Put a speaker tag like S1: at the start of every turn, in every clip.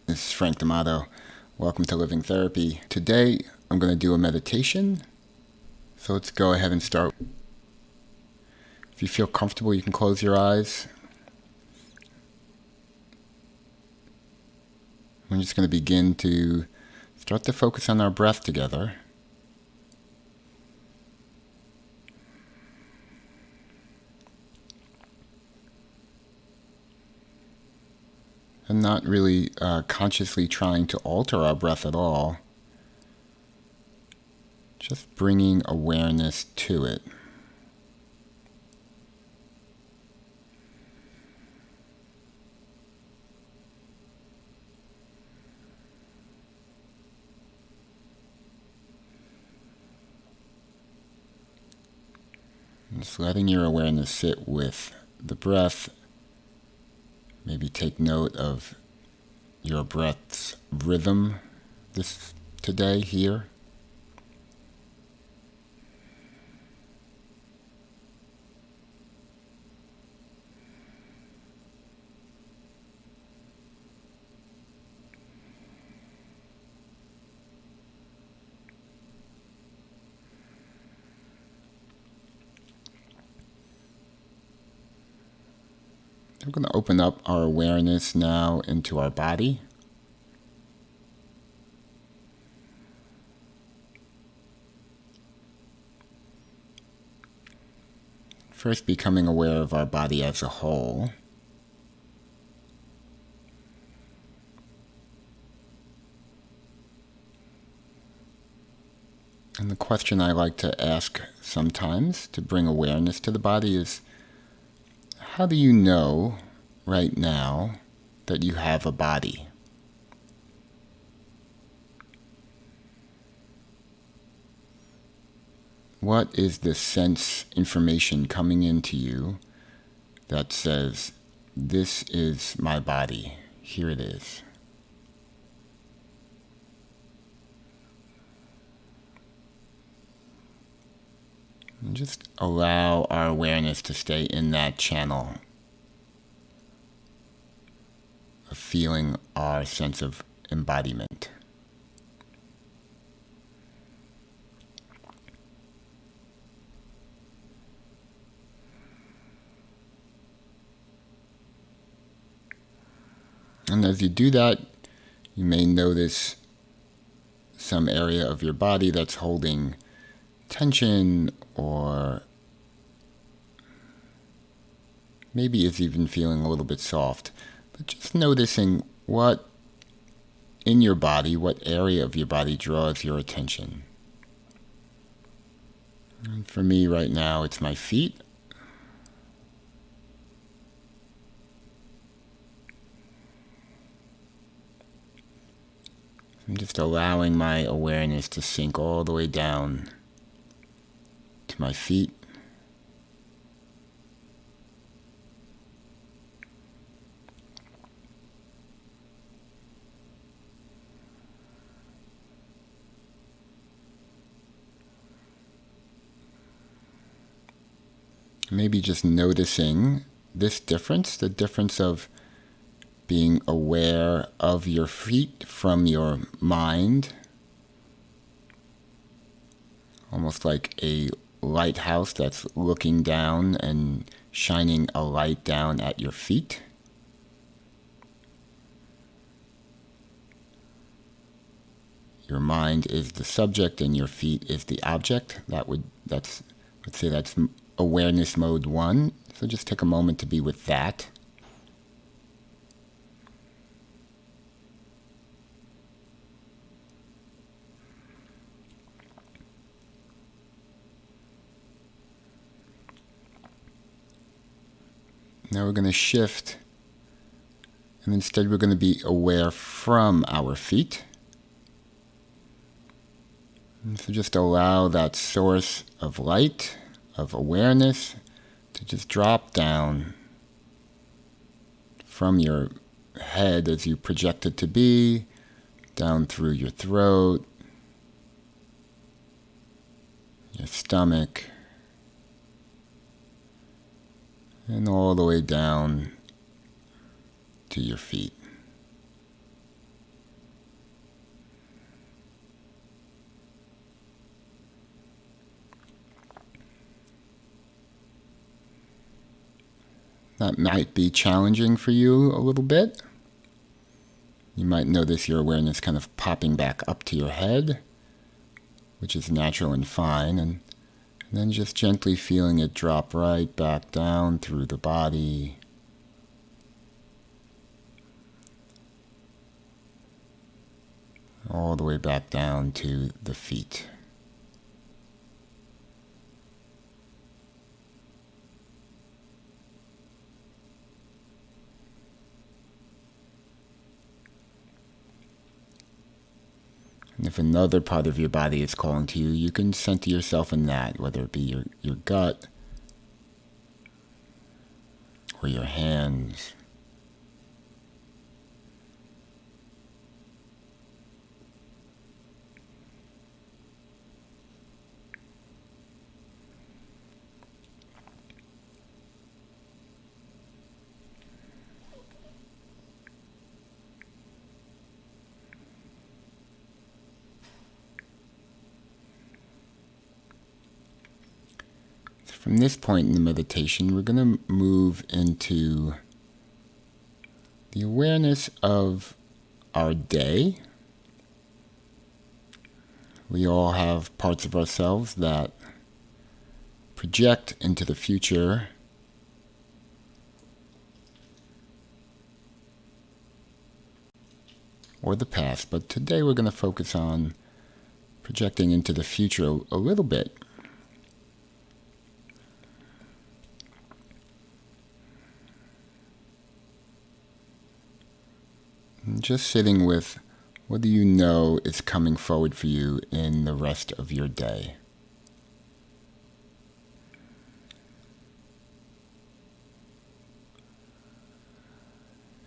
S1: This is Frank D'Amato. Welcome to Living Therapy. Today, I'm going to do a meditation. So let's go ahead and start. If you feel comfortable, you can close your eyes. We're just going to begin to start to focus on our breath together. And not really consciously trying to alter our breath at all. Just bringing awareness to it. Just letting your awareness sit with the breath. Maybe take note of your breath's rhythm today here. We're going to open up our awareness now into our body. First, becoming aware of our body as a whole. And the question I like to ask sometimes to bring awareness to the body is, how do you know right now that you have a body? What is the sense information coming into you that says, this is my body, here it is? And just allow our awareness to stay in that channel of feeling our sense of embodiment. And as you do that, you may notice some area of your body that's holding tension, or maybe is even feeling a little bit soft. But just noticing what in your body, what area of your body draws your attention. And for me right now, it's my feet. I'm just allowing my awareness to sink all the way down to my feet. Maybe just noticing this difference, the difference of being aware of your feet from your mind, almost like a lighthouse that's looking down and shining a light down at your feet. Your mind is the subject and your feet is the object. Let's say that's awareness mode 1. So just take a moment to be with that. Now we're going to shift, and instead we're going to be aware from our feet. And so just allow that source of light, of awareness, to just drop down from your head as you project it to be, down through your throat, your stomach, and all the way down to your feet. That might be challenging for you a little bit. You might notice your awareness kind of popping back up to your head, which is natural and fine, and then just gently feeling it drop right back down through the body. All the way back down to the feet. And if another part of your body is calling to you, you can center yourself in that, whether it be your gut or your hands. From this point in the meditation, we're going to move into the awareness of our day. We all have parts of ourselves that project into the future or the past, but today we're going to focus on projecting into the future a little bit. Just sitting with what do you know is coming forward for you in the rest of your day.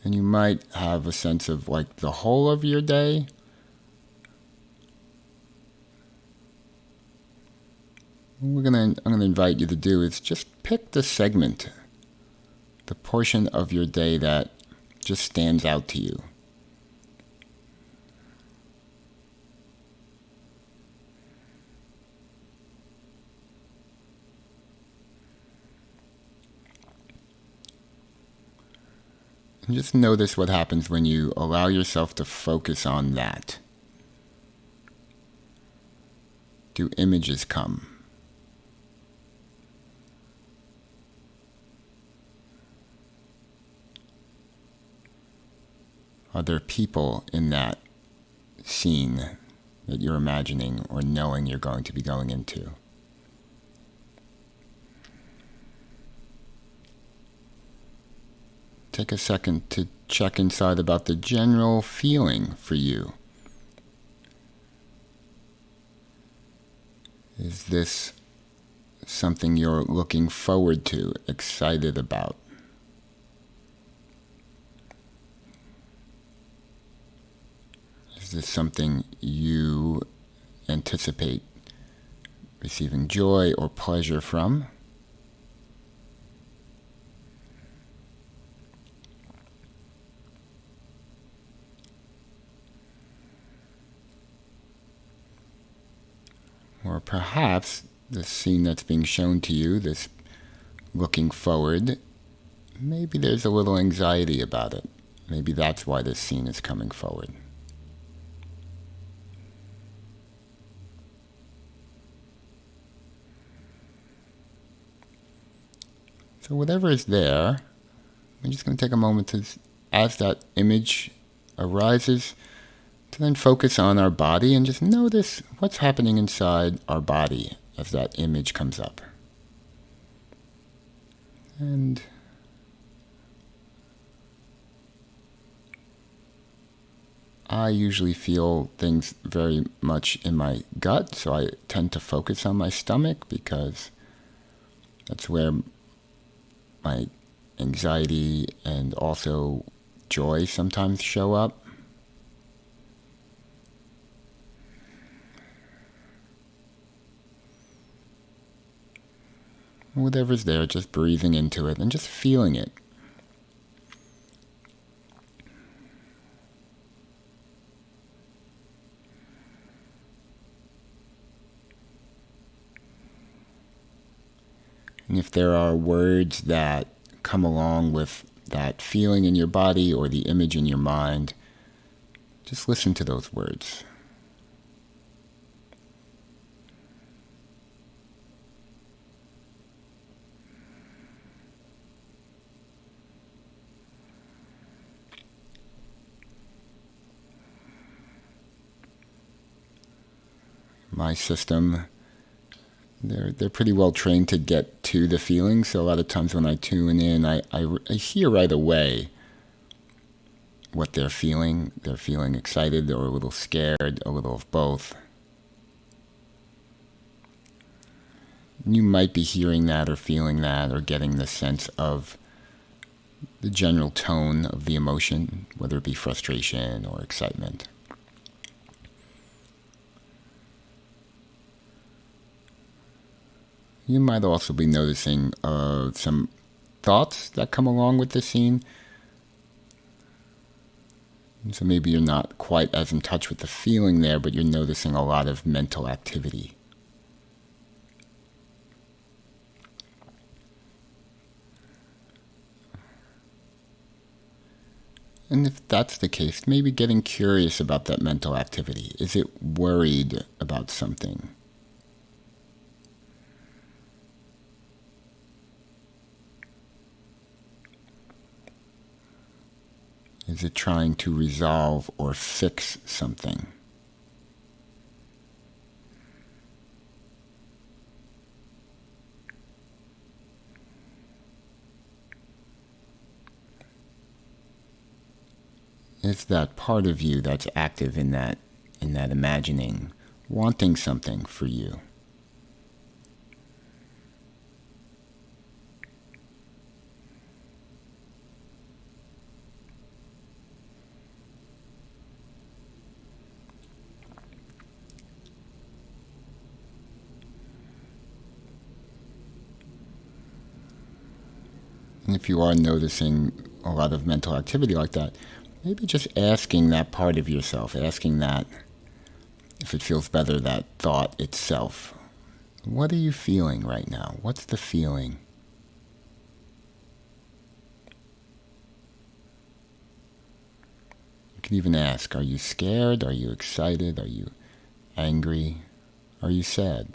S1: And you might have a sense of like the whole of your day. What I'm going to invite you to do is just pick the segment, the portion of your day that just stands out to you. And just notice what happens when you allow yourself to focus on that. Do images come? Are there people in that scene that you're imagining or knowing you're going to be going into? Take a second to check inside about the general feeling for you. Is this something you're looking forward to, excited about? Is this something you anticipate receiving joy or pleasure from? Or perhaps the scene that's being shown to you, this looking forward, maybe there's a little anxiety about it. Maybe that's why this scene is coming forward. So whatever is there, I'm just going to take a moment to, as that image arises, to then focus on our body and just notice what's happening inside our body as that image comes up. And I usually feel things very much in my gut, so I tend to focus on my stomach because that's where my anxiety and also joy sometimes show up. Whatever's there, just breathing into it and just feeling it. And if there are words that come along with that feeling in your body or the image in your mind, just listen to those words. My system, they're pretty well trained to get to the feeling, so a lot of times when I tune in, I hear right away what they're feeling. They're feeling excited or a little scared, a little of both. You might be hearing that or feeling that or getting the sense of the general tone of the emotion, whether it be frustration or excitement. You might also be noticing some thoughts that come along with the scene. And so maybe you're not quite as in touch with the feeling there, but you're noticing a lot of mental activity. And if that's the case, maybe getting curious about that mental activity. Is it worried about something? Is it trying to resolve or fix something? Is that part of you that's active in that imagining, wanting something for you? And if you are noticing a lot of mental activity like that, maybe just asking that part of yourself, asking that, if it feels better, that thought itself. What are you feeling right now? What's the feeling? You can even ask, are you scared? Are you excited? Are you angry? Are you sad?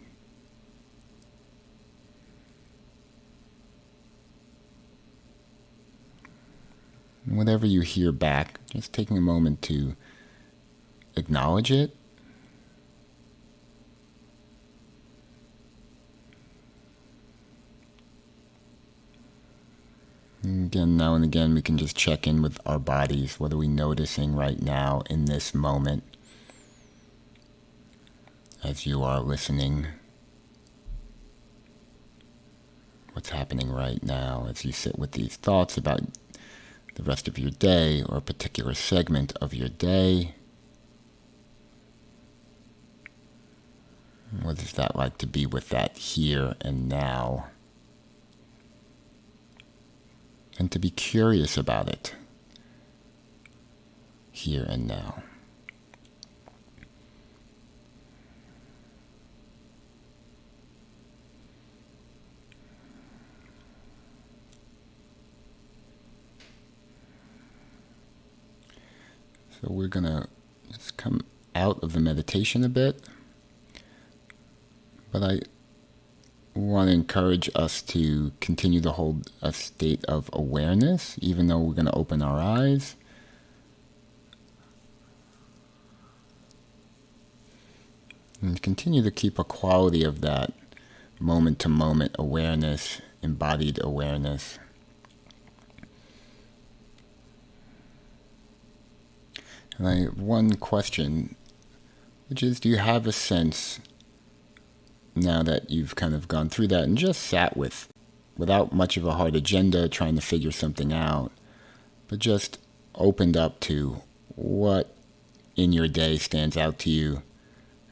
S1: Whatever you hear back, just taking a moment to acknowledge it. And again, now and again, we can just check in with our bodies. What are we noticing right now in this moment as you are listening? What's happening right now as you sit with these thoughts about the rest of your day or a particular segment of your day? What is that like to be with that here and now? And to be curious about it here and now. So we're going to just come out of the meditation a bit. But I want to encourage us to continue to hold a state of awareness, even though we're going to open our eyes. And continue to keep a quality of that moment-to-moment awareness, embodied awareness. And I have one question, which is, do you have a sense, now that you've kind of gone through that and just sat without much of a hard agenda, trying to figure something out, but just opened up to what in your day stands out to you,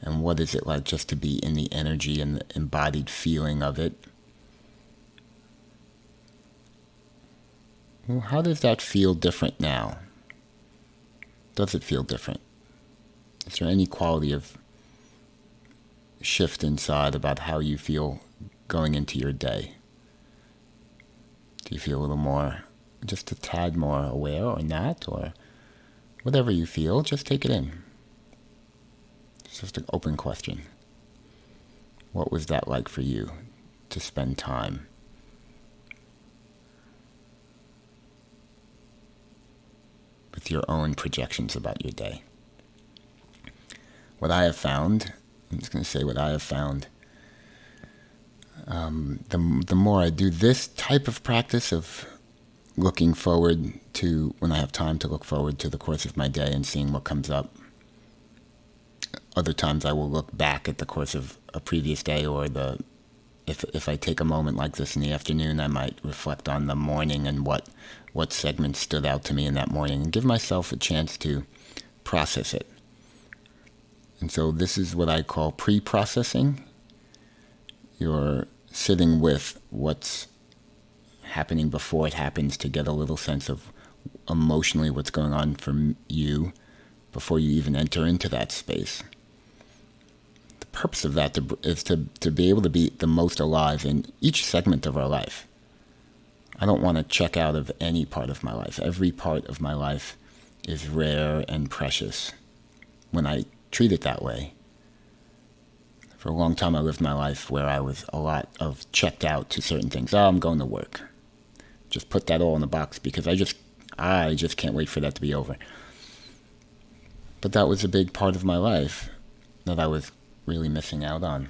S1: and what is it like just to be in the energy and the embodied feeling of it? Well, how does that feel different now? Does it feel different? Is there any quality of shift inside about how you feel going into your day? Do you feel a little more, just a tad more aware or not? Or whatever you feel, just take it in. It's just an open question. What was that like for you to spend time with your own projections about your day? What I have found, I'm just going to say what I have found, the more I do this type of practice of looking forward to, when I have time to look forward to the course of my day and seeing what comes up. Other times I will look back at the course of a previous day, or if I take a moment like this in the afternoon, I might reflect on the morning and what segments stood out to me in that morning, and give myself a chance to process it. And so this is what I call pre-processing. You're sitting with what's happening before it happens to get a little sense of emotionally what's going on for you before you even enter into that space. The purpose of that is to be able to be the most alive in each segment of our life. I don't want to check out of any part of my life. Every part of my life is rare and precious when I treat it that way. For a long time I lived my life where I was a lot of checked out to certain things. Oh, I'm going to work. Just put that all in the box because I just can't wait for that to be over. But that was a big part of my life that I was really missing out on.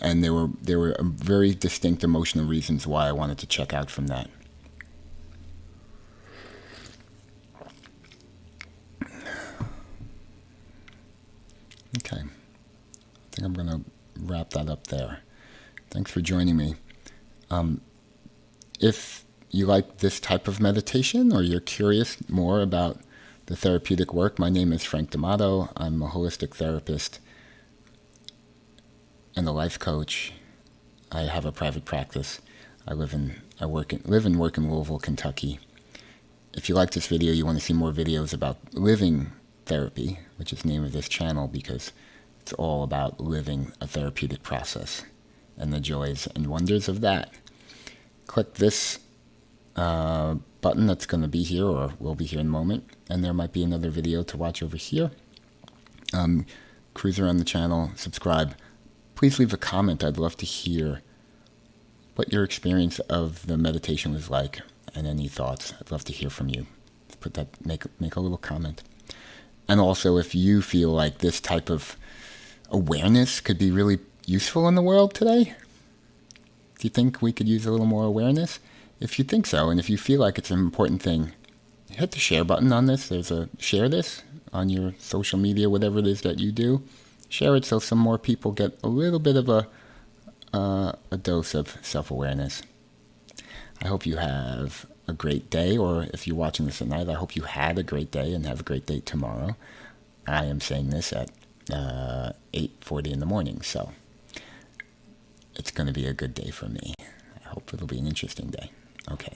S1: And there were very distinct emotional reasons why I wanted to check out from that. Okay. I think I'm going to wrap that up there. Thanks for joining me. If you like this type of meditation, or you're curious more about the therapeutic work, my name is Frank D'Amato. I'm a holistic therapist and a life coach. I have a private practice. I live and work in Louisville, Kentucky. If you like this video, you want to see more videos about living therapy, which is the name of this channel, because it's all about living a therapeutic process and the joys and wonders of that. Click this button that's going to be here, or will be here in a moment, and there might be another video to watch over here. Cruise around the channel, subscribe. Please leave a comment. I'd love to hear what your experience of the meditation was like, and any thoughts. I'd love to hear from you. Make a little comment. And also, if you feel like this type of awareness could be really useful in the world today, do you think we could use a little more awareness? If you think so, and if you feel like it's an important thing, hit the share button on this. There's a share this on your social media, whatever it is that you do. Share it so some more people get a little bit of a dose of self-awareness. I hope you have a great day, or if you're watching this at night, I hope you had a great day and have a great day tomorrow. I am saying this at 8:40 in the morning, so it's going to be a good day for me. I hope it'll be an interesting day. Okay.